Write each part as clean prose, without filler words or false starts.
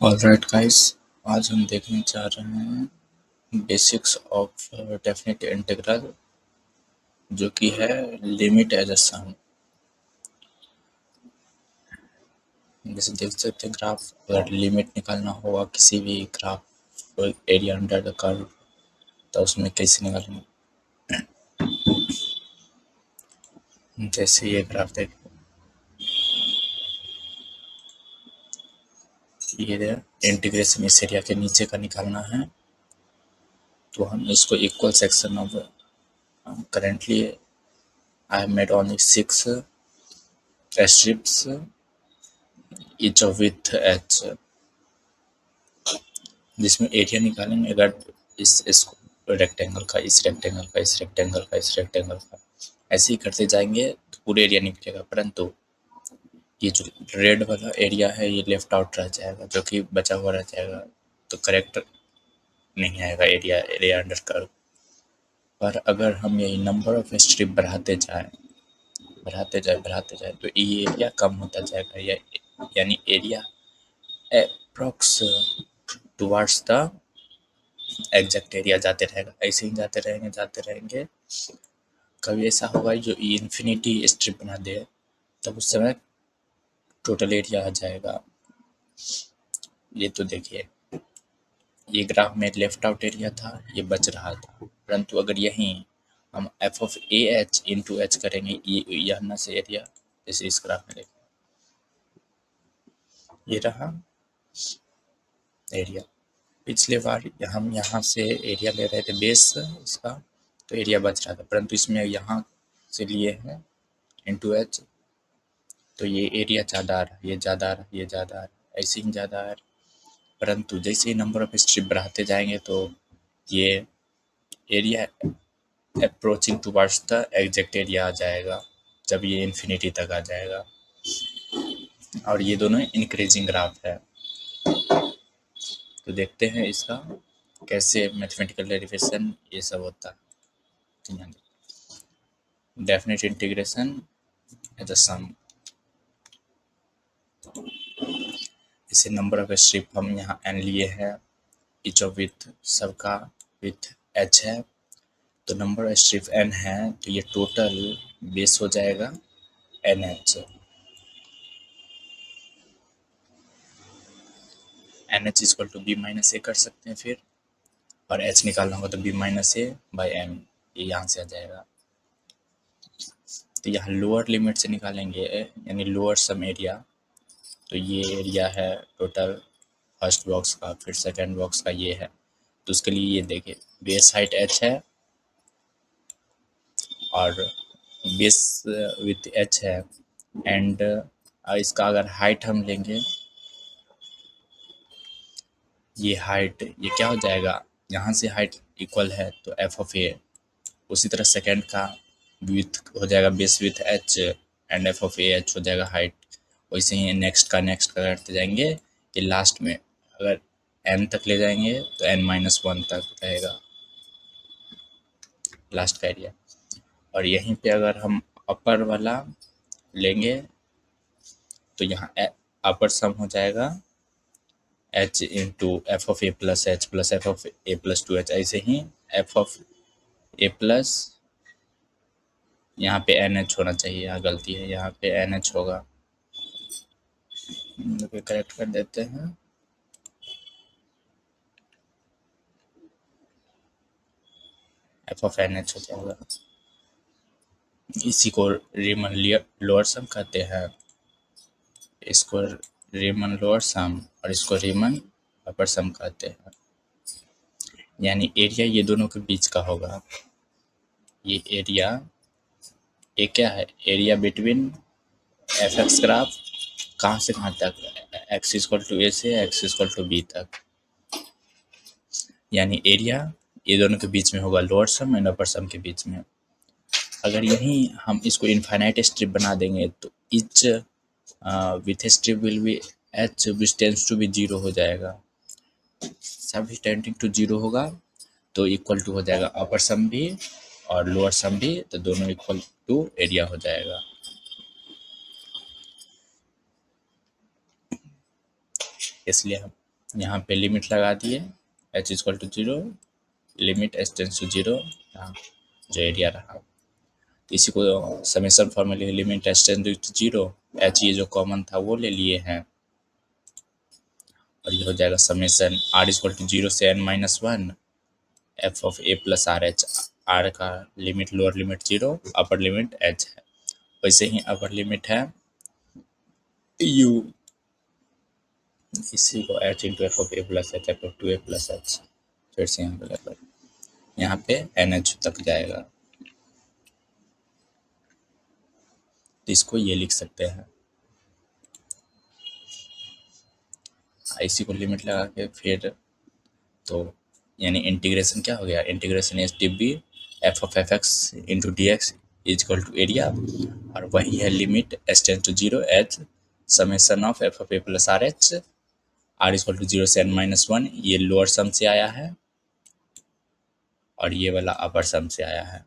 Alright guys, आज हम देखने जा रहे हैं बेसिक्स ऑफ डेफिनेट इंटीग्रल, जो कि है लिमिट एज अ सम। जैसे देख सकते हैं ग्राफ, अगर लिमिट निकालना होगा किसी भी graph area under the curve, तो उसमें कैसे निकालेंगे। जैसे ये ग्राफ देखो, ये इंटीग्रेशन इस एरिया के नीचे का निकालना है, तो हम इसको equal section of currently I have made only 6 strips each of with h, जिसमें एरिया निकालेंगे। अगर इस रेक्टेंगल का, इस रेक्टेंगल का, इस रेक्टेंगल का, इस रेक्टेंगल का, ऐसे ही करते जाएंगे तो पूरे एरिया निकलेगा। परंतु ये जो रेड वाला एरिया है ये लेफ्ट आउट रह जाएगा, जो कि बचा हुआ रह जाएगा, तो करेक्ट नहीं आएगा एरिया एरिया अंडर कर्व। पर अगर हम यही नंबर ऑफ स्ट्रिप बढ़ाते जाएं, बढ़ाते जाए बढ़ाते जाए, तो ये एरिया कम होता जाएगा, यानी area approx towards the exact area जाते रहेगा। ऐसे ही जाते रहेंगे। कभी ऐसा होगा जो इन्फिनिटी स्ट्रिप बना दे, तब उस समय टोटल एरिया आ जाएगा। ये तो देखिए, ये ग्राफ में लेफ्ट आउट एरिया था, ये बच रहा था। परंतु अगर यहीं हम F of A H into H करेंगे, ये ना से एरिया, जैसे इस ग्राफ में देखिए, ये रहा एरिया। पिछले बार हम यहाँ से एरिया ले रहे थे बेस इसका, तो एरिया बच रहा था, परंतु इसमें यहाँ से लिए हैं इंटू एच, तो ये एरिया ज़्यादा आ रहा है, ये ज़्यादा आ रहा है, ये ज़्यादा आ रहा है, ऐसे ही ज़्यादा आ रहा है। परंतु जैसे ही नंबर ऑफ स्ट्रिप बढ़ाते जाएंगे, तो ये area approaching towards the exact area आ जाएगा, जब ये इन्फिनिटी तक आ जाएगा। और ये दोनों इंक्रीजिंग ग्राफ है। तो देखते हैं इसका कैसे मैथमेटिकल डेरिवेशन ये सब होता है। डेफिनेट इंटीग्रेशन एज अ सम, इसे नंबर ऑफ स्ट्रिप हम यहाँ n लिए हैं, इच ऑफ विथ सबका विथ h है, तो नंबर ऑफ स्ट्रिप n है, तो ये टोटल बेस हो जाएगा nh। nh equal to B minus A कर सकते हैं फिर, और h निकालना होगा तो B minus A by M, ये यहाँ से आ जाएगा। तो यहाँ लोअर लिमिट से निकालेंगे, यानी लोअर सम एरिया, तो ये एरिया है टोटल फर्स्ट बॉक्स का, फिर सेकंड बॉक्स का ये है। तो उसके लिए ये देखिए, बेस हाइट h है और बेस विथ h है, एंड इसका अगर हाइट हम लेंगे, ये हाइट ये क्या हो जाएगा, यहाँ से हाइट इक्वल है तो एफ ऑफ ए, उसी तरह सेकंड का विथ हो जाएगा base with h and F of A H हो जाएगा हाइट। वैसे ही नेक्स्ट का करते जाएंगे, ये लास्ट में अगर n तक ले जाएंगे तो n-1 तक रहेगा लास्ट का एरिया। और यहीं पे अगर हम अपर वाला लेंगे, तो यहाँ अपर सम हो जाएगा h into F of A plus H plus F of A plus 2h। ऐसे ही एफ ऑफ ए प्लस, यहाँ पे एन एच होना चाहिए, यहाँ गलती है, यहाँ पे एन एच होगा, करेक्ट कर देते हैं। एफ ऑफ एन एच हो जाएगा। इसी को रीमन लोअर सम कहते हैं, इसको रीमन लोअर सम और इसको रीमन अपर सम कहते हैं। यानी एरिया ये दोनों के बीच का होगा। ये एरिया, ये क्या है, area between F x graph, कहाँ से कहाँ तक, एक्स इक्वल टू ए से एक्स इक्वल टू बी तक। यानी एरिया ये दोनों के बीच में होगा, लोअर सम एंड अपर सम के बीच में। अगर यहीं हम इसको इनफाइनाइट स्ट्रिप बना देंगे, तो each with strip will be H which tends to be zero हो जाएगा, सभी टेंडिंग टू जीरो होगा, तो इक्वल टू हो जाएगा अपर सम भी और लोअर सम भी, तो दोनों इक्वल टू एरिया हो जाएगा। इसलिए हम यहाँ पे लिमिट लगा दिए h equal to 0, limit h tends to 0, यहाँ जो एरिया रहा। इसी को समेशन फॉर्मूले limit h tends to 0, h ये जो कॉमन था वो ले लिए हैं, और ये हो जाएगा समेशन r इक्वल टू 0 से n-1 f of a plus R H. R का limit lower limit 0, upper limit h है, वैसे ही अपर लिमिट है u, इसी को h into F of A plus H, F of 2a plus H, फिर से यहाँ पे कर, यहाँ पे NH तक जाएगा, तो इसको ये लिख सकते हैं। इसी को लिमिट लगा के फिर तो यानी इंटीग्रेशन क्या हो गया, integration H T B F of F X into D X is equal to area, और वही है limit H tends to 0 H summation of F of A plus R H, R equal to 0 से n-1, ये lower sum से आया है और ये वाला अपर सम से आया है।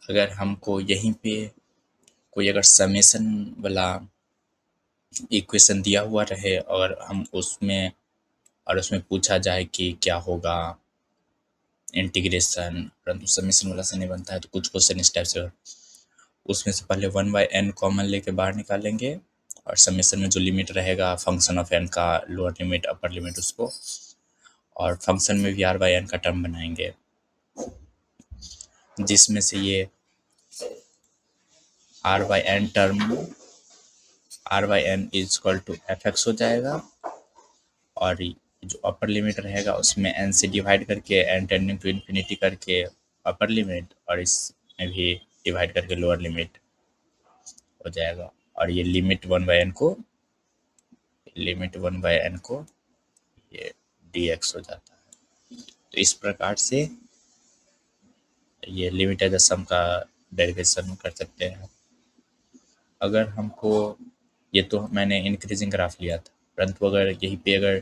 अगर हमको यहीं पे कोई अगर समेशन वाला इक्वेशन दिया हुआ रहे और हम उसमें पूछा जाए कि क्या होगा इंटीग्रेशन, परंतु समेशन वाला से नहीं बनता है, तो कुछ क्वेश्चन इस टाइप से, उसमें से पहले 1/n कॉमन लेके बाहर निकालेंगे और समेशन में जो लिमिट रहेगा फंक्शन ऑफ n का लोअर लिमिट अपर लिमिट उसको, और फंक्शन में भी r/n का टर्म बनाएंगे, जिसमें से ये r/n term r/n is equal to F X हो जाएगा, और जो अपर लिमिट रहेगा उसमें n से डिवाइड करके n टेंडिंग टू इन्फिनिटी करके अपर लिमिट, और इसमें भी डिवाइड करके लोअर लिमिट हो जाएगा, और ये लिमिट 1/n को ये dx हो जाता है। तो इस प्रकार से ये लिमिटेड सम का डेरिवेशन कर सकते हैं। अगर हमको, ये तो मैंने इंक्रीजिंग ग्राफ लिया था, परंतु अगर यहीं पे अगर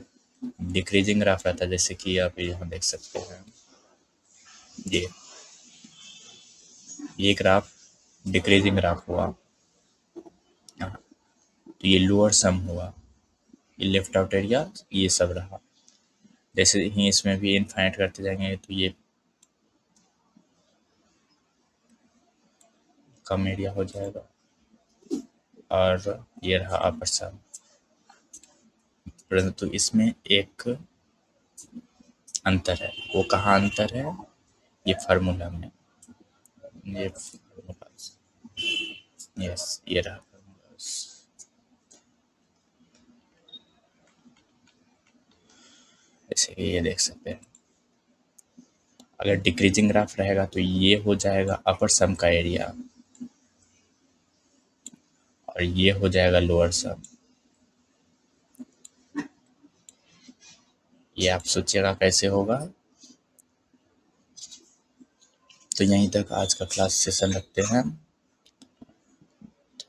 डिक्रीजिंग ग्राफ रहता, जैसे कि आप यहाँ देख सकते हैं, ये ग्राफ डिक्रीजिंग ग्राफ हुआ, तो ये लोअर सम हुआ, ये लेफ्ट आउट एरिया ये सब रहा। जैसे ही इसमें भी इनफाइनाइट करते जाएंगे तो ये कम एरिया हो जाएगा, और ये रहा अपर सम, परंतु इसमें एक अंतर है। वो कहाँ अंतर है, ये फार्मूला में, ये यस ये रहा जैसे कि ये देख सकते हैं। अगर डिक्रीजिंग ग्राफ रहेगा तो ये हो जाएगा अपर सम का एरिया, और ये हो जाएगा लोअर सम। ये आप सोचिएगा कैसे होगा। तो यहीं तक आज का क्लास सेशन रखते हैं,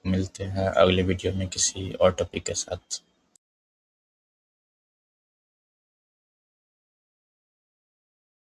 मिलते हैं अगले वीडियो में किसी और टॉपिक के साथ।